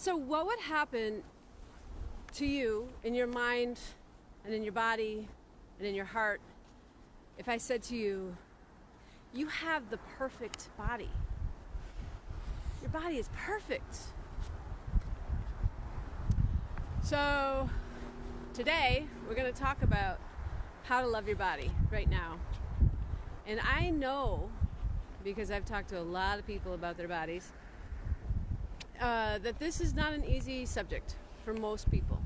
So what would happen to you in your mind and in your body and in your heart if I said to you, you have the perfect body? Your body is perfect. So today we're going to talk about how to love your body right now. And I know, because I've talked to a lot of people about their bodies, that this is not an easy subject for most people.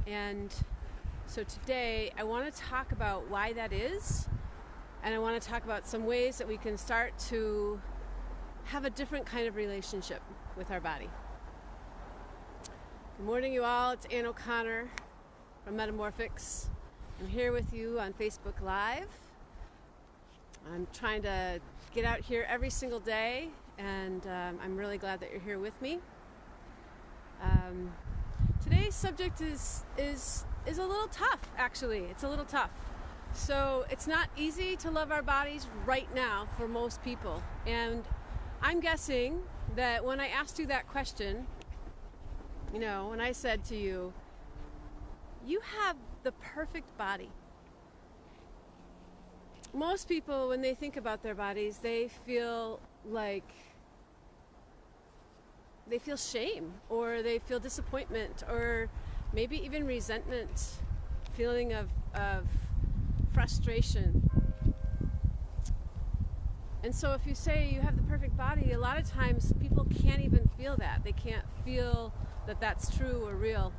And so today I want to talk about why that is, and I want to talk about some ways that we can start to have a different kind of relationship with our body. Good morning, you all. It's Ann O'Connor from Metamorphics. I'm here with you on Facebook Live. I'm trying to get out here every single day, and I'm really glad that you're here with me. Today's subject is a little tough, actually. It's a little tough. So it's not easy to love our bodies right now for most people. And I'm guessing that when I asked you that question, when I said to you, you have the perfect body. Most people, when they think about their bodies, they feel shame, or they feel disappointment, or maybe even resentment, feeling of frustration. And so if you say you have the perfect body, a lot of times people can't even feel that. They can't feel that that's true or real.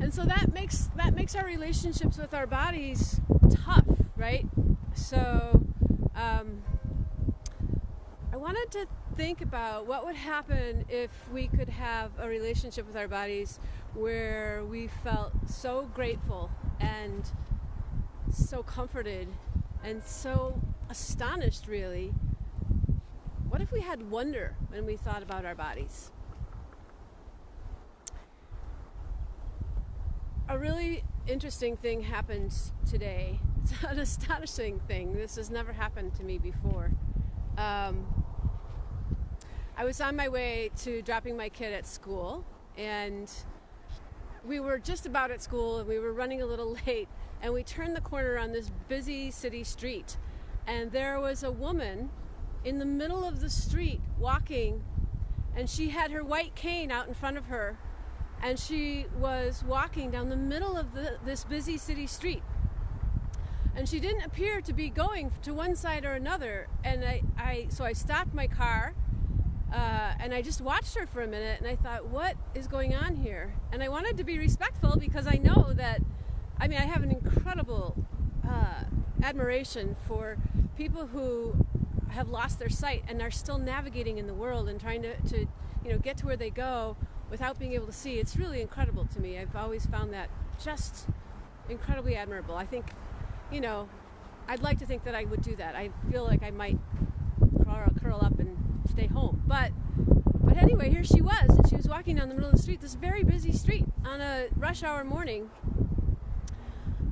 And so that makes our relationships with our bodies tough, right? So I wanted to think about what would happen if we could have a relationship with our bodies where we felt so grateful and so comforted and so astonished, really. What if we had wonder when we thought about our bodies? A really interesting thing happened today. It's an astonishing thing. This has never happened to me before. I was on my way to dropping my kid at school, and we were just about at school, and we were running a little late, and we turned the corner on this busy city street, and there was a woman in the middle of the street walking, and she had her white cane out in front of her, and she was walking down the middle of this busy city street. And she didn't appear to be going to one side or another. And so I stopped my car, and I just watched her for a minute, and I thought, what is going on here? And I wanted to be respectful, because I know that, I have an incredible admiration for people who have lost their sight and are still navigating in the world and trying to get to where they go without being able to see. It's really incredible to me. I've always found that just incredibly admirable. I think, I'd like to think that I would do that. I feel like I might curl up and stay home. But anyway, here she was, and she was walking down the middle of the street, this very busy street, on a rush hour morning.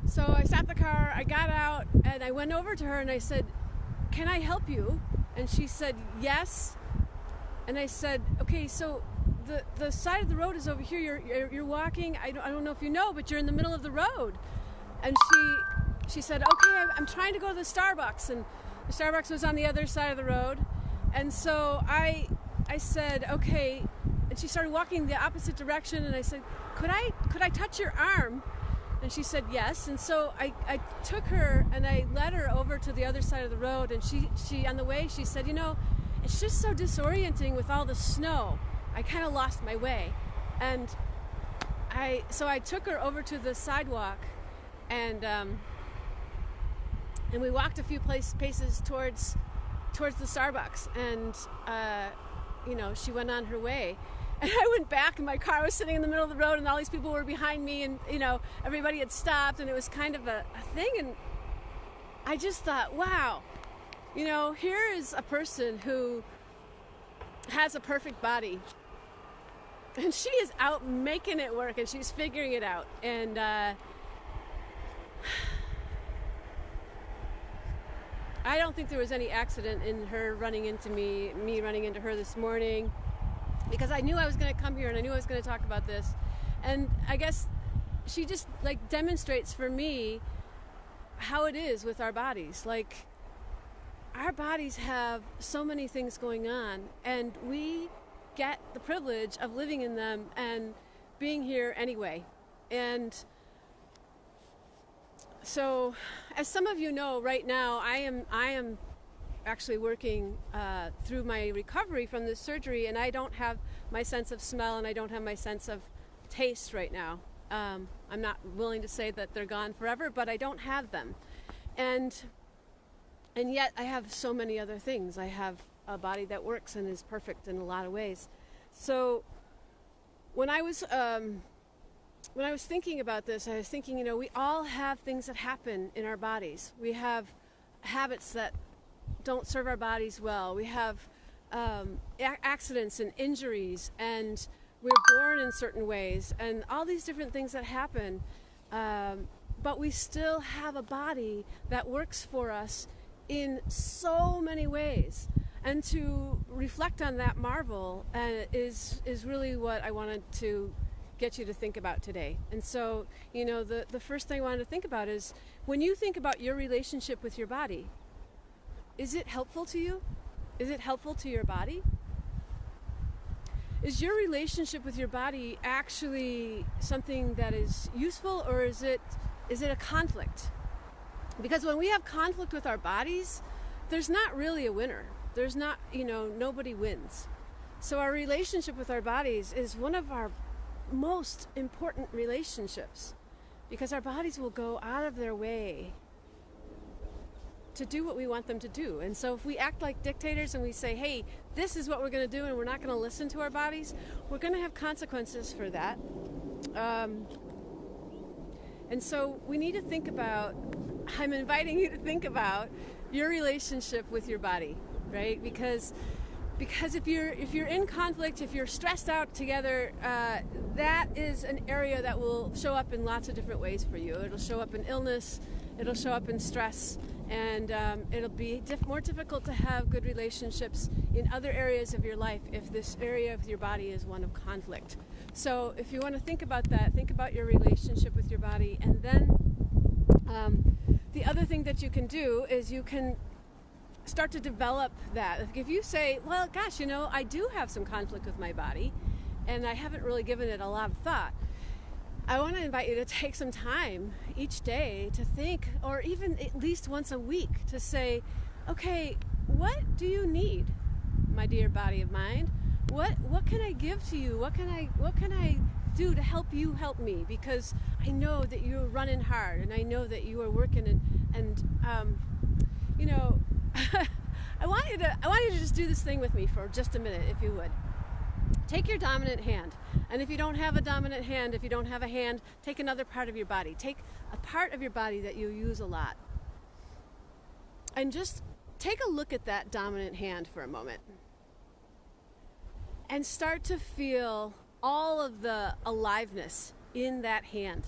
So I stopped the car, I got out, and I went over to her and I said, "Can I help you?" And she said, "Yes." And I said, "Okay, so the side of the road is over here. You're walking. I don't know if you know, but you're in the middle of the road." And she said, "Okay, I'm trying to go to the Starbucks," and the Starbucks was on the other side of the road. And so I said, "Okay," and she started walking the opposite direction. And I said, "Could I touch your arm?" And she said yes. And so I took her and I led her over to the other side of the road. And she on the way she said, "It's just so disorienting with all the snow. I kind of lost my way." And so I took her over to the sidewalk, and we walked a few paces towards the Starbucks, and she went on her way. And I went back, and my car was sitting in the middle of the road, and all these people were behind me, and everybody had stopped, and it was kind of a thing. And I just thought, wow, here is a person who has a perfect body, and she is out making it work, and she's figuring it out. And I don't think there was any accident in her running into me running into her this morning. because I knew I was going to come here and I knew I was going to talk about this. And I guess she just like demonstrates for me how it is with our bodies. Like, our bodies have so many things going on, and we get the privilege of living in them and being here anyway. And so, as some of you know, right now I am actually working through my recovery from this surgery, and I don't have my sense of smell and I don't have my sense of taste right now. I'm not willing to say that they're gone forever, but I don't have them. And yet I have so many other things. I have a body that works and is perfect in a lot of ways. So when I was thinking about this, I was thinking, we all have things that happen in our bodies. We have habits that don't serve our bodies well. We have accidents and injuries, and we're born in certain ways, and all these different things that happen. But we still have a body that works for us in so many ways. And to reflect on that marvel is really what I wanted to get you to think about today. And so, the first thing I wanted to think about is, when you think about your relationship with your body, is it helpful to you? Is it helpful to your body? Is your relationship with your body actually something that is useful, or is it a conflict? Because when we have conflict with our bodies, there's not really a winner. There's not, nobody wins. So our relationship with our bodies is one of our most important relationships, because our bodies will go out of their way to do what we want them to do. And so if we act like dictators and we say, hey, this is what we're going to do, and we're not going to listen to our bodies, we're going to have consequences for that. And so we need to think about, I'm inviting you to think about your relationship with your body, right? Because if you're in conflict, if you're stressed out together, that is an area that will show up in lots of different ways for you. It'll show up in illness, it'll show up in stress, and it'll be more difficult to have good relationships in other areas of your life if this area of your body is one of conflict. So if you want to think about that, think about your relationship with your body. And then the other thing that you can do is you can start to develop that. If you say, well, gosh, I do have some conflict with my body, and I haven't really given it a lot of thought, I want to invite you to take some time each day to think, or even at least once a week, to say, okay, what do you need, my dear body of mine? What can I give to you? What can I do to help you help me? Because I know that you're running hard, and I know that you are working, and I want you to just do this thing with me for just a minute, if you would. Take your dominant hand, and if you don't have a dominant hand, if you don't have a hand, take another part of your body. Take a part of your body that you use a lot, and just take a look at that dominant hand for a moment, and start to feel all of the aliveness in that hand.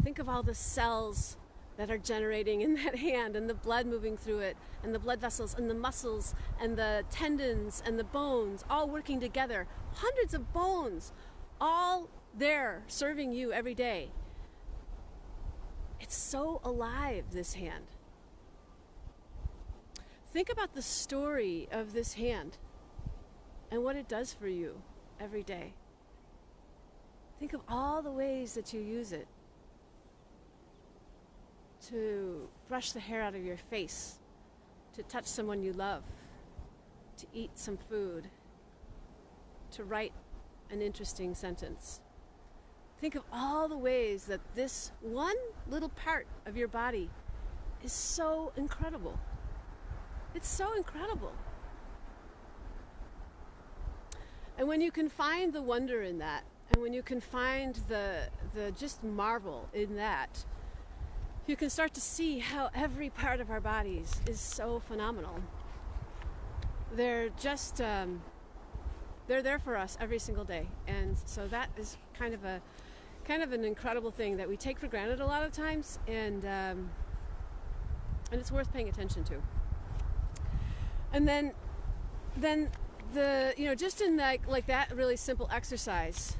Think of all the cells that are generating in that hand, and the blood moving through it, and the blood vessels, and the muscles, and the tendons, and the bones, all working together. Hundreds of bones, all there serving you every day. It's so alive, this hand. Think about the story of this hand and what it does for you every day. Think of all the ways that you use it. To brush the hair out of your face, to touch someone you love, to eat some food, to write an interesting sentence. Think of all the ways that this one little part of your body is so incredible. It's so incredible. And when you can find the wonder in that, and when you can find the just marvel in that, you can start to see how every part of our bodies is so phenomenal. They're just, they're there for us every single day. And so that is kind of an incredible thing that we take for granted a lot of times, and it's worth paying attention to. And then just in like that really simple exercise,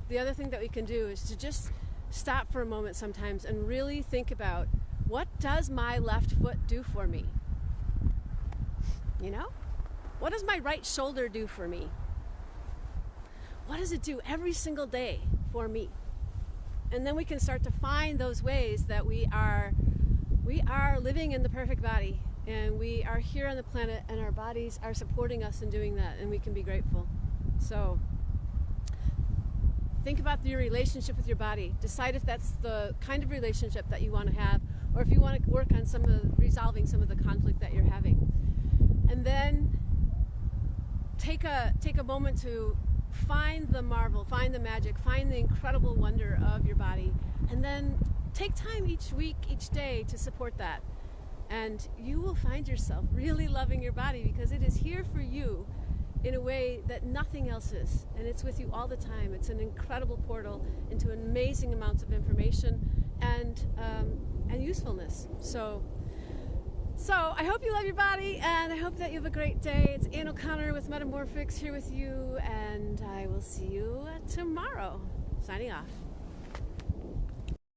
the other thing that we can do is to just stop for a moment sometimes and really think about, what does my left foot do for me? What does my right shoulder do for me? What does it do every single day for me? And then we can start to find those ways that we are living in the perfect body, and we are here on the planet, and our bodies are supporting us in doing that, and we can be grateful. So think about your relationship with your body. Decide if that's the kind of relationship that you want to have, or if you want to work on resolving some of the conflict that you're having. And then take a moment to find the marvel, find the magic, find the incredible wonder of your body, and then take time each week, each day to support that. And you will find yourself really loving your body, because it is here for you in a way that nothing else is, and it's with you all the time. It's an incredible portal into amazing amounts of information and usefulness. So I hope you love your body, and I hope that you have a great day. It's Ann O'Connor with Metamorphics here with you, and I will see you tomorrow. Signing off.